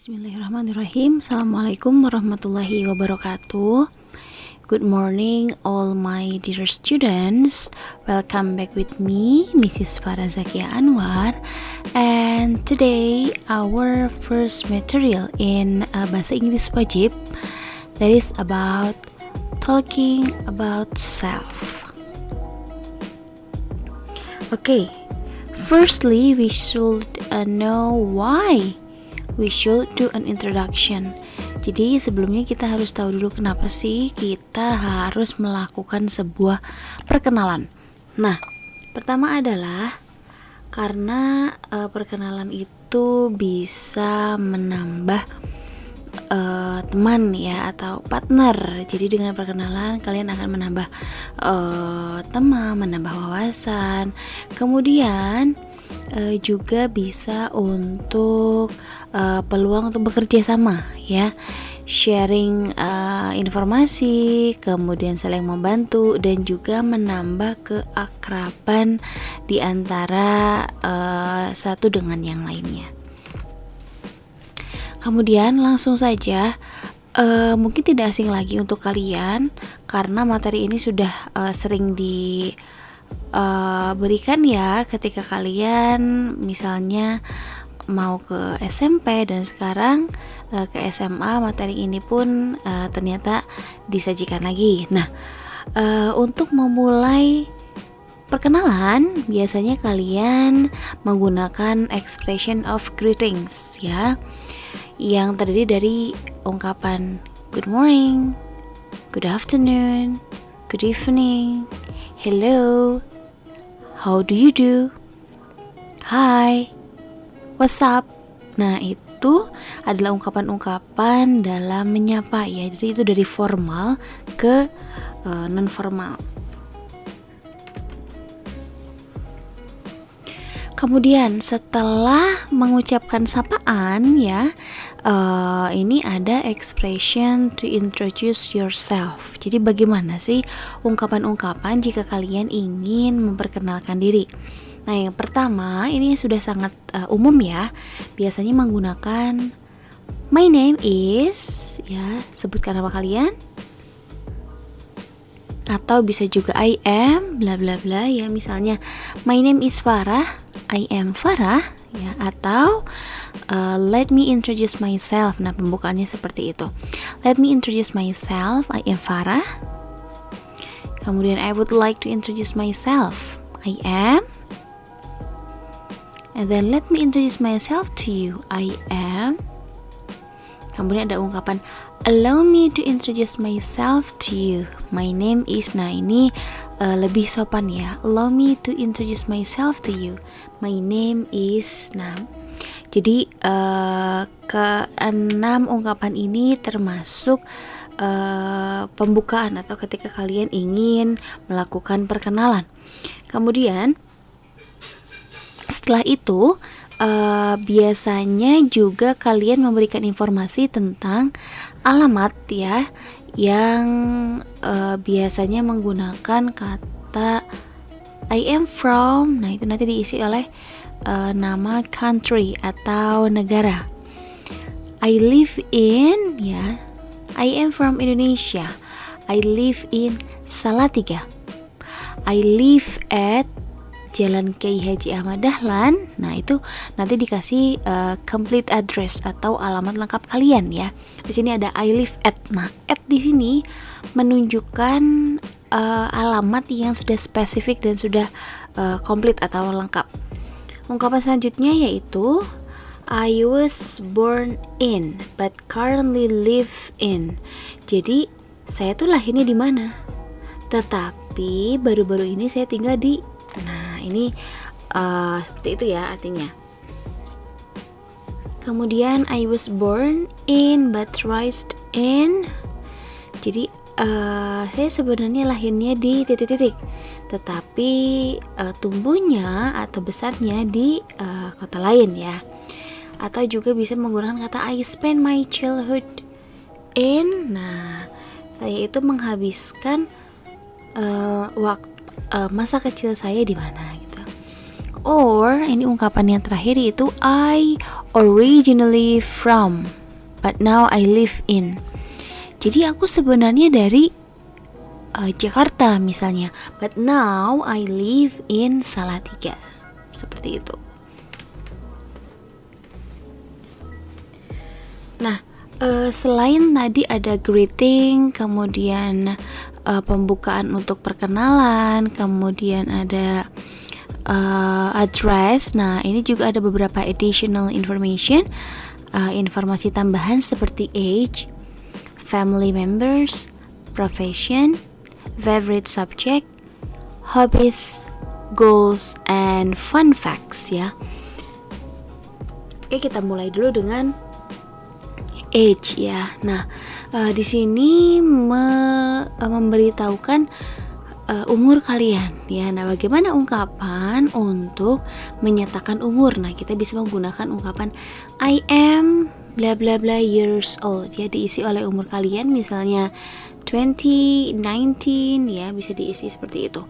Bismillahirrahmanirrahim. Assalamualaikum warahmatullahi wabarakatuh. Good morning all my dear students. Welcome back with me, Mrs. Farah Zakia Anwar. And today our first material in Bahasa Inggris Wajib, that is about talking about self. Okay, firstly we should know why we should do an introduction. Jadi sebelumnya kita harus tahu dulu kenapa sih kita harus melakukan sebuah perkenalan. Nah, pertama adalah karena perkenalan itu bisa menambah teman ya atau partner. Jadi dengan perkenalan kalian akan menambah teman, menambah wawasan. Kemudian juga bisa untuk peluang untuk bekerja sama ya, sharing informasi, kemudian saling membantu dan juga menambah keakraban di antara satu dengan yang lainnya. Kemudian langsung saja, mungkin tidak asing lagi untuk kalian karena materi ini sudah sering diberikan ya ketika kalian misalnya mau ke SMP dan sekarang ke SMA, materi ini pun ternyata disajikan lagi. Nah, untuk memulai perkenalan biasanya kalian menggunakan expression of greetings ya, yang terdiri dari ungkapan good morning, good afternoon, good evening, hello, how do you do, hi, what's up. Nah, itu adalah ungkapan-ungkapan dalam menyapa ya. Jadi itu dari formal ke non formal. Kemudian setelah mengucapkan sapaan ya, ini ada expression to introduce yourself. Jadi bagaimana sih ungkapan-ungkapan jika kalian ingin memperkenalkan diri? Nah, yang pertama ini sudah sangat umum ya. Biasanya menggunakan my name is ya, sebutkan nama kalian. Atau bisa juga I am bla bla bla ya, misalnya my name is Farah, I am Farah ya, atau let me introduce myself. Nah, pembukaannya seperti itu. Let me introduce myself, I am Farah. Kemudian I would like to introduce myself, I am. And then let me introduce myself to you, I am. Kemudian ada ungkapan allow me to introduce myself to you, my name is. Nah, ini lebih sopan ya. Allow me to introduce myself to you, my name is. Nah, jadi keenam ungkapan ini termasuk pembukaan atau ketika kalian ingin melakukan perkenalan. Kemudian setelah itu biasanya juga kalian memberikan informasi tentang alamat ya, yang biasanya menggunakan kata I am from. Nah, itu nanti diisi oleh nama country atau negara. I live in ya, I am from Indonesia, I live in Salatiga, I live at Jalan Kiai Haji Ahmad Dahlan. Nah, itu nanti dikasih complete address atau alamat lengkap kalian ya. Di sini ada I live at. Nah, at di sini menunjukkan alamat yang sudah spesifik dan sudah komplit atau lengkap. Ungkapan selanjutnya yaitu I was born in but currently live in. Jadi, saya tuh lahirnya di mana? Tetapi baru-baru ini saya tinggal di. Nah, ini seperti itu ya artinya. Kemudian I was born in but raised in. Jadi saya sebenarnya lahirnya di titik-titik, tetapi tumbuhnya atau besarnya di kota lain ya. Atau juga bisa menggunakan kata I spend my childhood in. Nah, saya itu menghabiskan waktu masa kecil saya di mana gitu. Or ini ungkapan yang terakhir yaitu I originally from but now I live in. Jadi aku sebenarnya dari Jakarta misalnya, but now I live in Salatiga. Seperti itu. Nah, selain tadi ada greeting, kemudian pembukaan untuk perkenalan, kemudian ada address. Nah, ini juga ada beberapa additional information, informasi tambahan seperti age, family members, profession, favorite subject, hobbies, goals, and fun facts ya. Oke, kita mulai dulu dengan age ya. Nah, di sini memberitahukan umur kalian ya. Nah, bagaimana ungkapan untuk menyatakan umur? Nah, kita bisa menggunakan ungkapan I am bla bla bla years old ya, diisi oleh umur kalian, misalnya 20, 19 ya, bisa diisi seperti itu.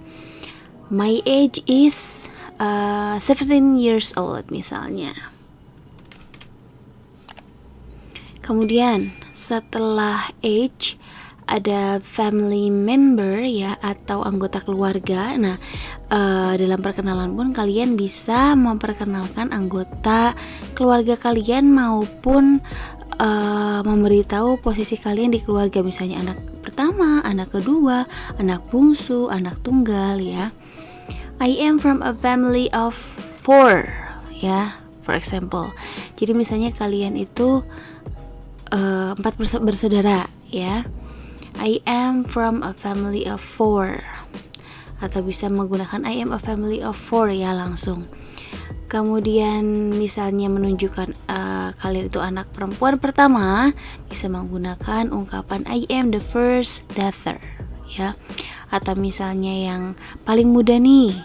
My age is 17 years old misalnya. Kemudian setelah age ada family member ya, atau anggota keluarga. Nah, dalam perkenalan pun kalian bisa memperkenalkan anggota keluarga kalian maupun memberitahu posisi kalian di keluarga, misalnya anak pertama, anak kedua, anak bungsu, anak tunggal ya. I am from a family of 4 ya, for example. Jadi misalnya kalian itu 4 bersaudara ya. I am from a family of 4, atau bisa menggunakan I am a family of 4 ya langsung. Kemudian misalnya menunjukkan kalian itu anak perempuan pertama, bisa menggunakan ungkapan I am the first daughter ya. Atau misalnya yang paling muda nih,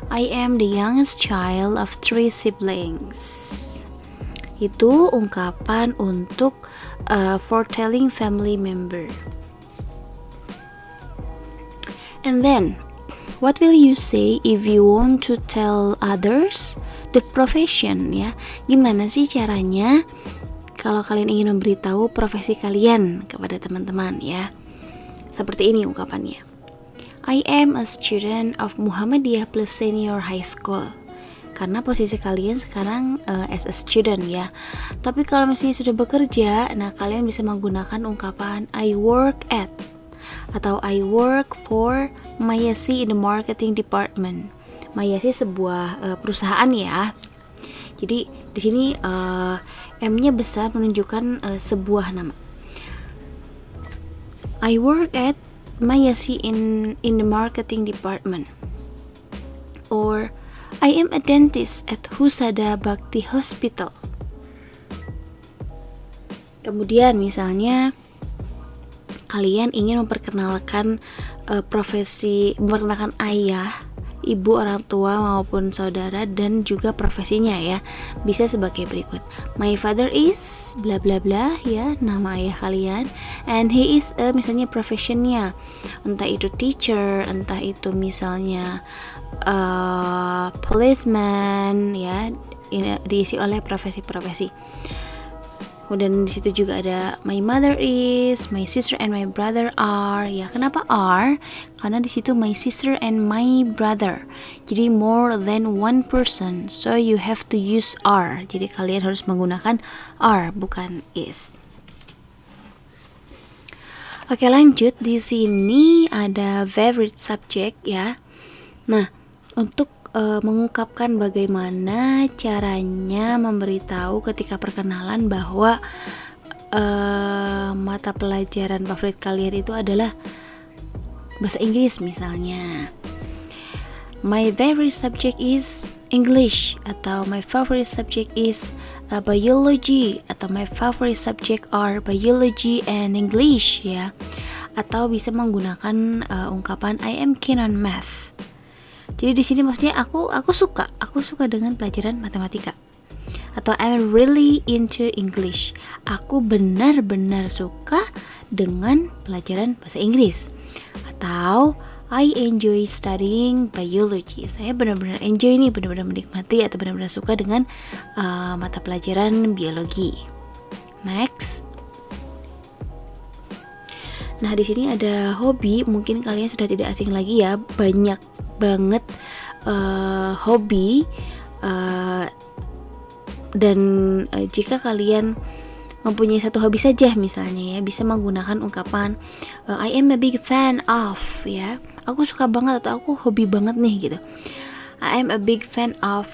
I am the youngest child of 3 siblings. Itu ungkapan untuk foretelling family member. And then, what will you say if you want to tell others the profession ya? Gimana sih caranya kalau kalian ingin memberitahu profesi kalian kepada teman-teman ya? Seperti ini ungkapannya. I am a student of Muhammadiyah Plus Senior High School. Karena posisi kalian sekarang as a student ya. Tapi kalau misalnya sudah bekerja, nah kalian bisa menggunakan ungkapan I work at, atau I work for Mayasi in the marketing department. Mayasi sebuah perusahaan ya. Jadi di sini M-nya besar menunjukkan sebuah nama. I work at Mayasi in the marketing department. Or I am a dentist at Husada Bhakti Hospital. Kemudian misalnya kalian ingin memperkenalkan memperkenalkan ayah, ibu, orang tua maupun saudara, dan juga profesinya ya. Bisa sebagai berikut. My father is bla bla bla ya, nama ayah kalian, and he is misalnya professionnya, entah itu teacher, entah itu misalnya policeman ya, ini diisi oleh profesi-profesi. Kemudian di situ juga ada my mother is, my sister and my brother are ya. Kenapa are? Karena di situ my sister and my brother. Jadi more than one person, so you have to use are. Jadi kalian harus menggunakan are, bukan is. Oke, lanjut. Di sini ada favorite subject ya. Nah, untuk mengungkapkan bagaimana caranya memberitahu ketika perkenalan bahwa mata pelajaran favorit kalian itu adalah bahasa Inggris misalnya. My favorite subject is English, atau my favorite subject is biology, atau my favorite subject are biology and English ya. Atau bisa menggunakan ungkapan I am keen on math. Jadi di sini maksudnya aku suka dengan pelajaran matematika. Atau I'm really into English. Aku benar-benar suka dengan pelajaran bahasa Inggris. Atau I enjoy studying biology. Saya benar-benar enjoy nih, benar-benar menikmati atau benar-benar suka dengan mata pelajaran biologi. Next. Nah, di sini ada hobi, mungkin kalian sudah tidak asing lagi ya, banyak banget hobi dan jika kalian mempunyai satu hobi saja misalnya ya, bisa menggunakan ungkapan I am a big fan of, ya. Aku suka banget atau aku hobi banget nih gitu. I am a big fan of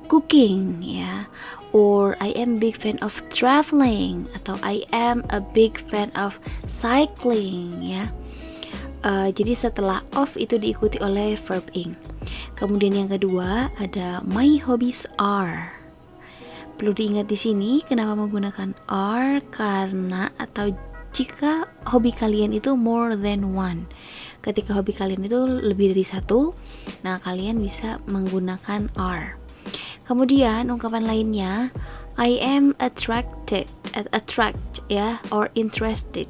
cooking, ya. Or I am big fan of traveling, atau I am a big fan of cycling, ya. Jadi setelah of itu diikuti oleh verb ing. Kemudian yang kedua ada my hobbies are. Perlu diingat di sini kenapa menggunakan are, karena atau jika hobi kalian itu more than one. Ketika hobi kalian itu lebih dari satu, nah kalian bisa menggunakan are. Kemudian ungkapan lainnya I am attract ya, or interested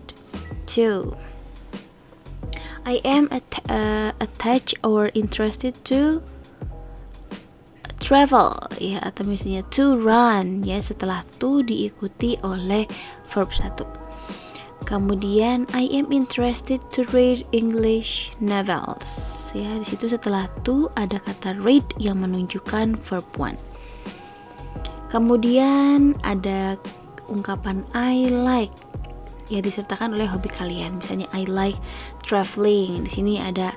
to. I am attached or interested to travel, ya, atau misalnya to run, ya, setelah to diikuti oleh verb 1. Kemudian I am interested to read English novels, ya, di situ setelah to ada kata read yang menunjukkan verb 1. Kemudian ada ungkapan I like, ya, disertakan oleh hobi kalian. Misalnya I like traveling, di sini ada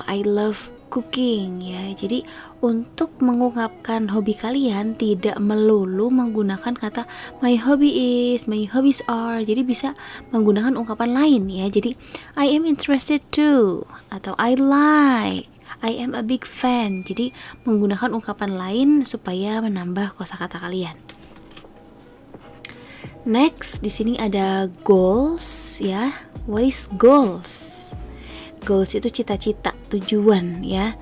I love cooking, ya. Jadi untuk mengungkapkan hobi kalian tidak melulu menggunakan kata my hobby is, my hobbies are. Jadi bisa menggunakan ungkapan lain, ya. Jadi I am interested to, atau I like, I am a big fan. Jadi menggunakan ungkapan lain supaya menambah kosakata kalian. Next, di sini ada goals, ya. What is goals? Goals itu cita-cita, tujuan, ya.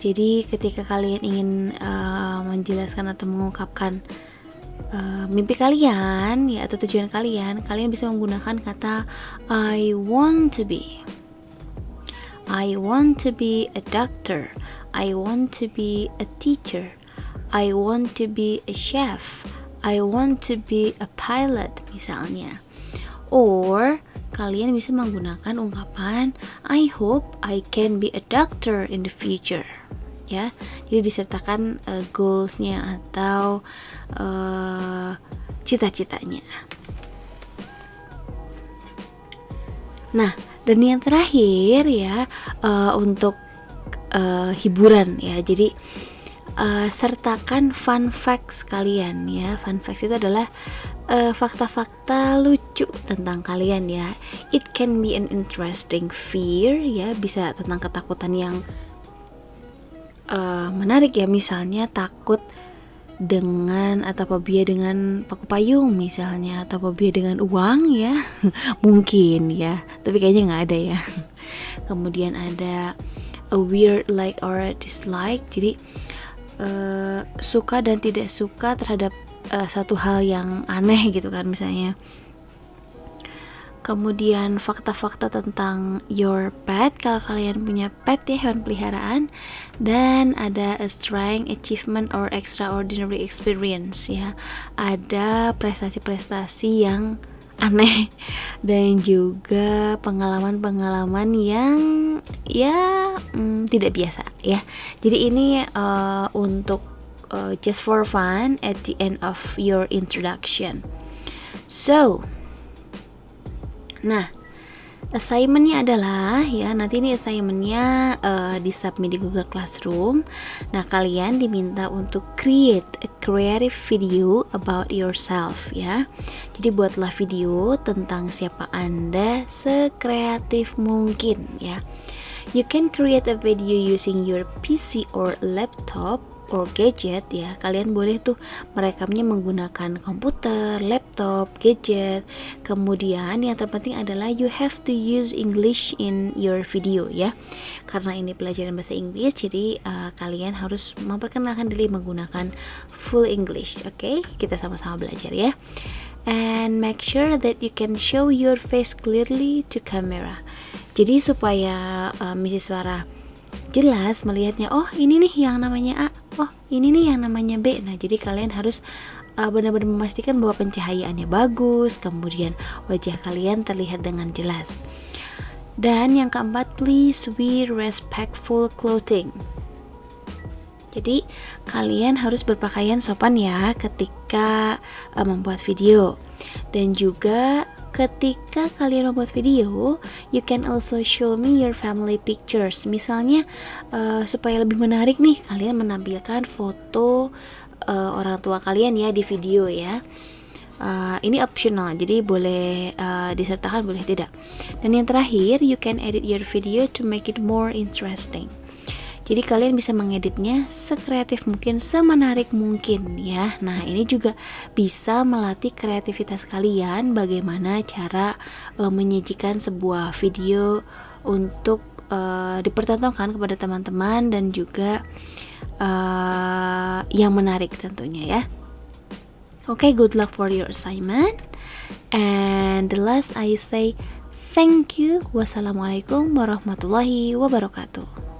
Jadi ketika kalian ingin menjelaskan atau mengungkapkan mimpi kalian, ya, atau tujuan kalian bisa menggunakan kata I want to be. I want to be a doctor. I want to be a teacher. I want to be a chef. I want to be a pilot, misalnya. Or kalian bisa menggunakan ungkapan I hope I can be a doctor in the future, ya. Jadi disertakan goals-nya atau cita-citanya. Nah, dan yang terakhir, ya, untuk hiburan, ya. Jadi sertakan fun facts kalian, ya. Fun facts itu adalah fakta-fakta lucu tentang kalian, ya. It can be an interesting fear, ya, bisa tentang ketakutan yang menarik, ya. Misalnya takut dengan atau fobia dengan paku payung misalnya, atau fobia dengan uang, ya. Mungkin, ya, tapi kayaknya nggak ada, ya. Kemudian ada a weird like or dislike, jadi suka dan tidak suka terhadap satu hal yang aneh gitu kan, misalnya. Kemudian fakta-fakta tentang your pet, kalau kalian punya pet, ya, hewan peliharaan. Dan ada a strength, achievement, or extraordinary experience, ya. Ada prestasi-prestasi yang aneh dan juga pengalaman-pengalaman yang, ya, tidak biasa, ya. Jadi ini untuk just for fun at the end of your introduction. So, nah, assignmentnya adalah, ya, nanti ini assignmentnya disubmit di Google Classroom. Nah, kalian diminta untuk create a creative video about yourself, ya. Jadi buatlah video tentang siapa Anda sekreatif mungkin, ya. You can create a video using your PC or laptop or gadget, ya. Kalian boleh tuh merekamnya menggunakan komputer, laptop, gadget. Kemudian yang terpenting adalah you have to use English in your video, ya. Karena ini pelajaran bahasa Inggris, jadi kalian harus memperkenalkan diri menggunakan full English. Oke, kita sama-sama belajar, ya. And make sure that you can show your face clearly to camera. Jadi supaya Mrs. Farah jelas melihatnya, oh ini nih yang namanya A, oh ini nih yang namanya B. Nah, jadi kalian harus benar-benar memastikan bahwa pencahayaannya bagus, kemudian wajah kalian terlihat dengan jelas. Dan yang keempat, please wear respectful clothing. Jadi kalian harus berpakaian sopan ya ketika membuat video. Dan juga ketika kalian membuat video, you can also show me your family pictures. Misalnya supaya lebih menarik nih, kalian menampilkan foto orang tua kalian ya di video ya. Ini optional, jadi boleh disertakan, boleh tidak. Dan yang terakhir, you can edit your video to make it more interesting. Jadi kalian bisa mengeditnya sekreatif mungkin, semenarik mungkin ya. Nah, ini juga bisa melatih kreativitas kalian bagaimana cara menyajikan sebuah video untuk dipertontonkan kepada teman-teman dan juga yang menarik tentunya ya. Okay, good luck for your assignment. And the last I say thank you. Wassalamualaikum warahmatullahi wabarakatuh.